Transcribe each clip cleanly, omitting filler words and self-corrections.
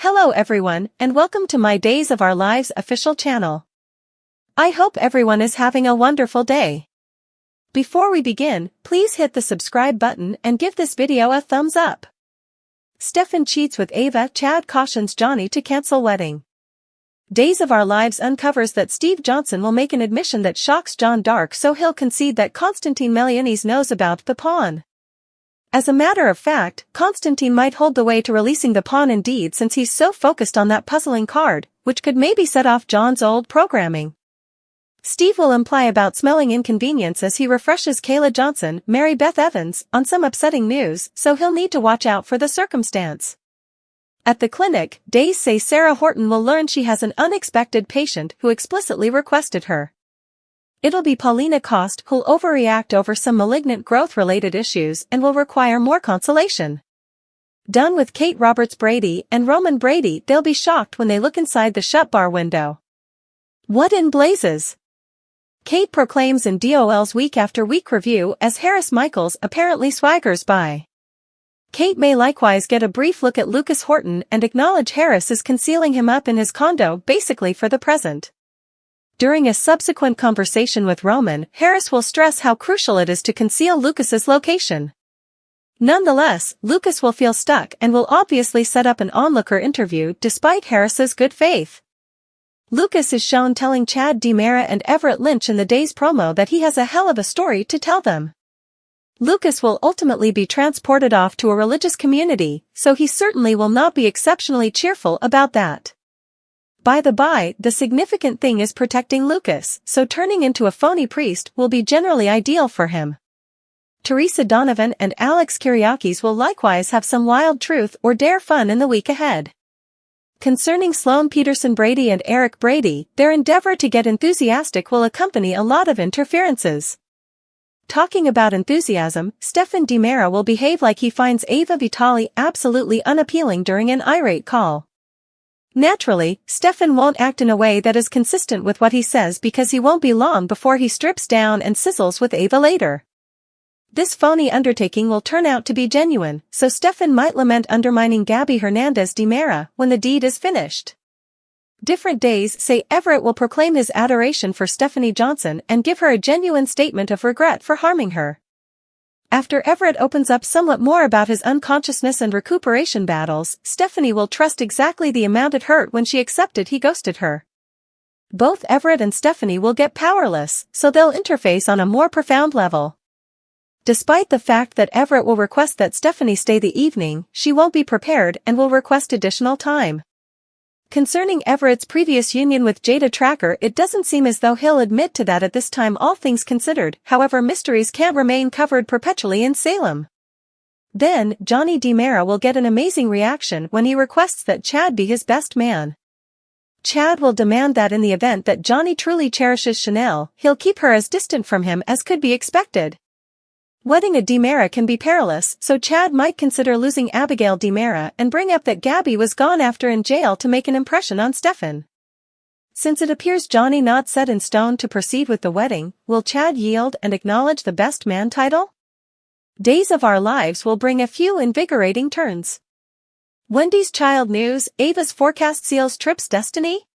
Hello everyone, and welcome to my Days of Our Lives official channel. I hope everyone is having a wonderful day. Before we begin, please hit the subscribe button and give this video a thumbs up. Stefan cheats with Ava. Chad cautions Johnny to cancel wedding. Days of Our Lives uncovers that Steve Johnson will make an admission that shocks John Dark, so he'll concede that Konstantin Melianis knows about the pawn. As a matter of fact, Konstantin might hold the way to releasing the pawn indeed, since he's so focused on that puzzling card, which could maybe set off John's old programming. Steve will imply about smelling inconvenience as he refreshes Kayla Johnson, Mary Beth Evans, on some upsetting news, so he'll need to watch out for the circumstance. At the clinic, Days say Sarah Horton will learn she has an unexpected patient who explicitly requested her. It'll be Paulina Cost who'll overreact over some malignant growth-related issues and will require more consolation. Done with Kate Roberts Brady and Roman Brady, they'll be shocked when they look inside the shut bar window. What in blazes? Kate proclaims in DOL's week-after-week review as Harris Michaels apparently swaggers by. Kate may likewise get a brief look at Lucas Horton and acknowledge Harris is concealing him up in his condo basically for the present. During a subsequent conversation with Roman, Harris will stress how crucial it is to conceal Lucas's location. Nonetheless, Lucas will feel stuck and will obviously set up an onlooker interview despite Harris's good faith. Lucas is shown telling Chad DiMera and Everett Lynch in the Days promo that he has a hell of a story to tell them. Lucas will ultimately be transported off to a religious community, so he certainly will not be exceptionally cheerful about that. By the by, the significant thing is protecting Lucas, so turning into a phony priest will be generally ideal for him. Teresa Donovan and Alex Kyriakis will likewise have some wild truth or dare fun in the week ahead. Concerning Sloan Peterson Brady and Eric Brady, their endeavor to get enthusiastic will accompany a lot of interferences. Talking about enthusiasm, Stefan DiMera will behave like he finds Ava Vitali absolutely unappealing during an irate call. Naturally, Stefan won't act in a way that is consistent with what he says because he won't be long before he strips down and sizzles with Ava later. This phony undertaking will turn out to be genuine, so Stefan might lament undermining Gabby Hernandez DiMera when the deed is finished. Different Days say Everett will proclaim his adoration for Stephanie Johnson and give her a genuine statement of regret for harming her. After Everett opens up somewhat more about his unconsciousness and recuperation battles, Stephanie will trust exactly the amount it hurt when she accepted he ghosted her. Both Everett and Stephanie will get powerless, so they'll interface on a more profound level. Despite the fact that Everett will request that Stephanie stay the evening, she won't be prepared and will request additional time. Concerning Everett's previous union with Jada Tracker, it doesn't seem as though he'll admit to that at this time, all things considered. However, mysteries can't remain covered perpetually in Salem. Then, Johnny DiMera will get an amazing reaction when he requests that Chad be his best man. Chad will demand that in the event that Johnny truly cherishes Chanel, he'll keep her as distant from him as could be expected. Wedding a DiMera can be perilous, so Chad might consider losing Abigail DiMera and bring up that Gabby was gone after in jail to make an impression on Stefan. Since it appears Johnny not set in stone to proceed with the wedding, will Chad yield and acknowledge the best man title? Days of Our Lives will bring a few invigorating turns. Wendy's child news, Ava's forecast seals Tripp's destiny?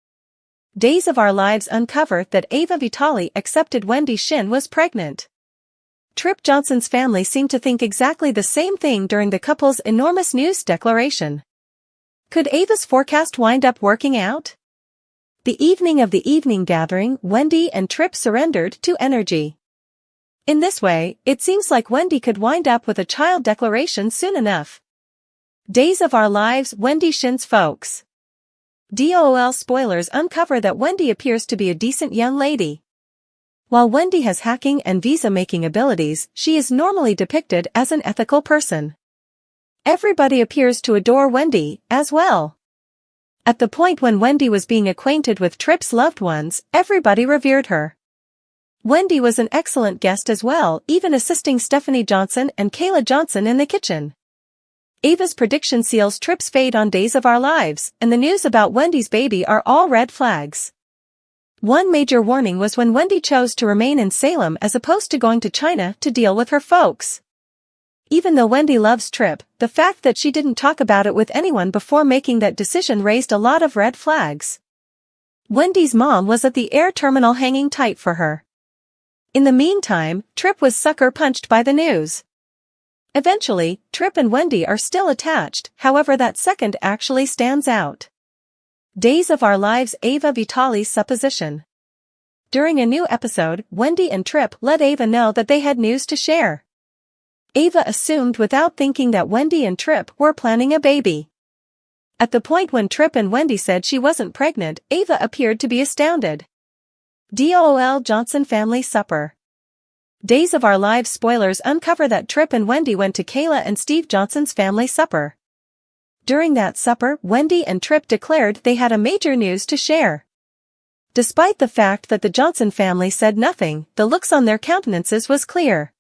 Days of Our Lives uncover that Ava Vitali accepted Wendy Shin was pregnant. Tripp Johnson's family seemed to think exactly the same thing during the couple's enormous news declaration. Could Ava's forecast wind up working out? The evening of the evening gathering, Wendy and Tripp surrendered to energy. In this way, it seems like Wendy could wind up with a child declaration soon enough. Days of Our Lives, Wendy Shin's folks. DOL spoilers uncover that Wendy appears to be a decent young lady. While Wendy has hacking and visa-making abilities, she is normally depicted as an ethical person. Everybody appears to adore Wendy, as well. At the point when Wendy was being acquainted with Tripp's loved ones, everybody revered her. Wendy was an excellent guest as well, even assisting Stephanie Johnson and Kayla Johnson in the kitchen. Ava's prediction seals Tripp's fate on Days of Our Lives, and the news about Wendy's baby are all red flags. One major warning was when Wendy chose to remain in Salem as opposed to going to China to deal with her folks. Even though Wendy loves Tripp, the fact that she didn't talk about it with anyone before making that decision raised a lot of red flags. Wendy's mom was at the air terminal hanging tight for her. In the meantime, Tripp was sucker punched by the news. Eventually, Tripp and Wendy are still attached, however that second actually stands out. Days of Our Lives Ava Vitali's supposition. During a new episode, Wendy and Tripp let Ava know that they had news to share. Ava assumed without thinking that Wendy and Tripp were planning a baby. At the point when Tripp and Wendy said she wasn't pregnant, Ava appeared to be astounded. DOL Johnson Family Supper. Days of Our Lives spoilers uncover that Tripp and Wendy went to Kayla and Steve Johnson's family supper. During that supper, Wendy and Tripp declared they had a major news to share. Despite the fact that the Johnson family said nothing, the looks on their countenances was clear.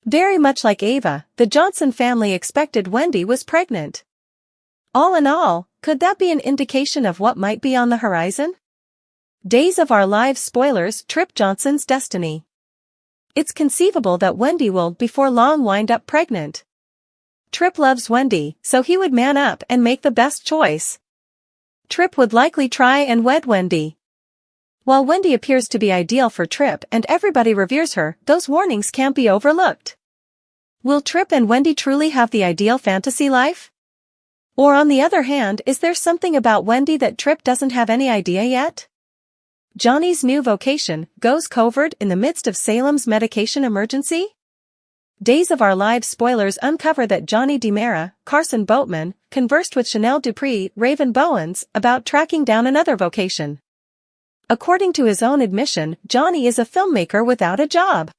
Very much like Ava, the Johnson family expected Wendy was pregnant. All in all, could that be an indication of what might be on the horizon? Days of Our Lives spoilers Tripp Johnson's destiny. It's conceivable that Wendy will before long wind up pregnant. Tripp loves Wendy, so he would man up and make the best choice. Tripp would likely try and wed Wendy. While Wendy appears to be ideal for Tripp and everybody reveres her, those warnings can't be overlooked. Will Tripp and Wendy truly have the ideal fantasy life? Or on the other hand, is there something about Wendy that Tripp doesn't have any idea yet? Johnny's new vocation goes covert in the midst of Salem's medication emergency? Days of Our Lives spoilers uncover that Johnny DiMera, Carson Boatman, conversed with Chanel Dupree, Raven Bowens, about tracking down another vocation. According to his own admission, Johnny is a filmmaker without a job.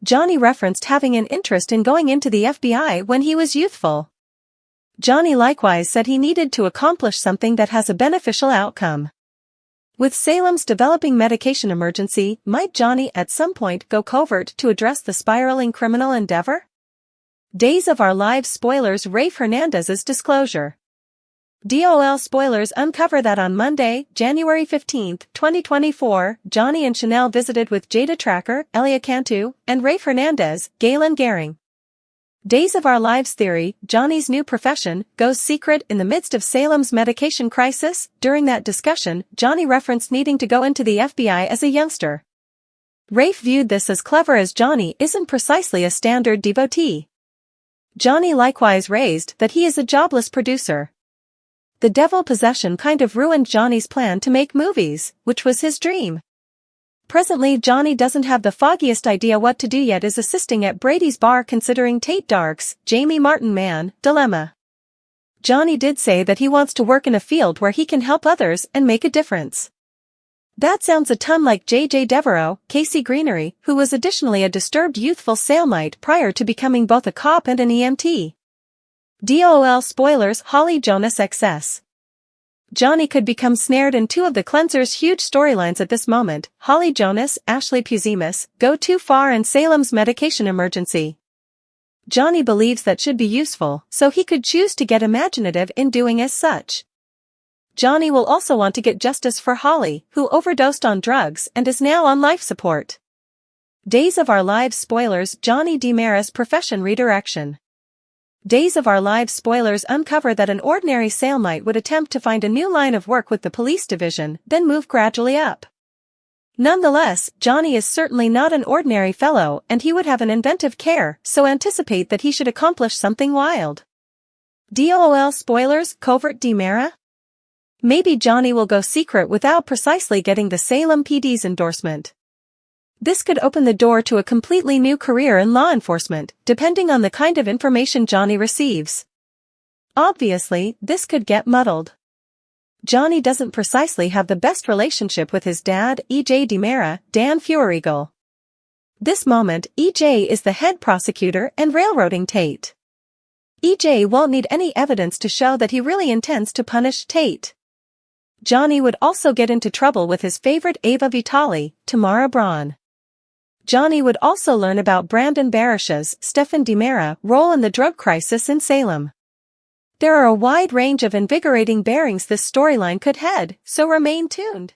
Johnny referenced having an interest in going into the FBI when he was youthful. Johnny likewise said he needed to accomplish something that has a beneficial outcome. With Salem's developing medication emergency, might Johnny at some point go covert to address the spiraling criminal endeavor? Days of Our Lives spoilers Rafe Hernandez's disclosure. DOL spoilers uncover that on Monday, January 15, 2024, Johnny and Chanel visited with Jada Tracker, Elia Cantu, and Rafe Hernandez, Galen Gehring. Days of Our Lives theory, Johnny's new profession, goes secret in the midst of Salem's medication crisis. During that discussion, Johnny referenced needing to go into the FBI as a youngster. Rafe viewed this as clever as Johnny isn't precisely a standard devotee. Johnny likewise raised that he is a jobless producer. The devil possession kind of ruined Johnny's plan to make movies, which was his dream. Presently Johnny doesn't have the foggiest idea what to do yet, is assisting at Brady's bar considering Tate Dark's Jamie Martin Man dilemma. Johnny did say that he wants to work in a field where he can help others and make a difference. That sounds a ton like J.J. Devereaux, Casey Greenery, who was additionally a disturbed youthful Salemite prior to becoming both a cop and an EMT. DOL spoilers Holly Jonas XS. Johnny could become snared in two of the cleanser's huge storylines at this moment. Holly Jonas, Ashley Puzimis, go too far and Salem's medication emergency. Johnny believes that should be useful, so he could choose to get imaginative in doing as such. Johnny will also want to get justice for Holly, who overdosed on drugs and is now on life support. Days of Our Lives spoilers Johnny DiMera's profession redirection. Days of Our Lives spoilers uncover that an ordinary Salemite would attempt to find a new line of work with the police division, then move gradually up. Nonetheless, Johnny is certainly not an ordinary fellow and he would have an inventive care, so anticipate that he should accomplish something wild. DOL spoilers covert DiMera? Maybe Johnny will go secret without precisely getting the Salem PD's endorsement. This could open the door to a completely new career in law enforcement, depending on the kind of information Johnny receives. Obviously, this could get muddled. Johnny doesn't precisely have the best relationship with his dad, E.J. DiMera, Dan Feuerriegel. This moment, E.J. is the head prosecutor and railroading Tate. E.J. won't need any evidence to show that he really intends to punish Tate. Johnny would also get into trouble with his favorite Ava Vitali, Tamara Braun. Johnny would also learn about Brandon Barish's, Stefan DiMera, role in the drug crisis in Salem. There are a wide range of invigorating bearings this storyline could head, so remain tuned.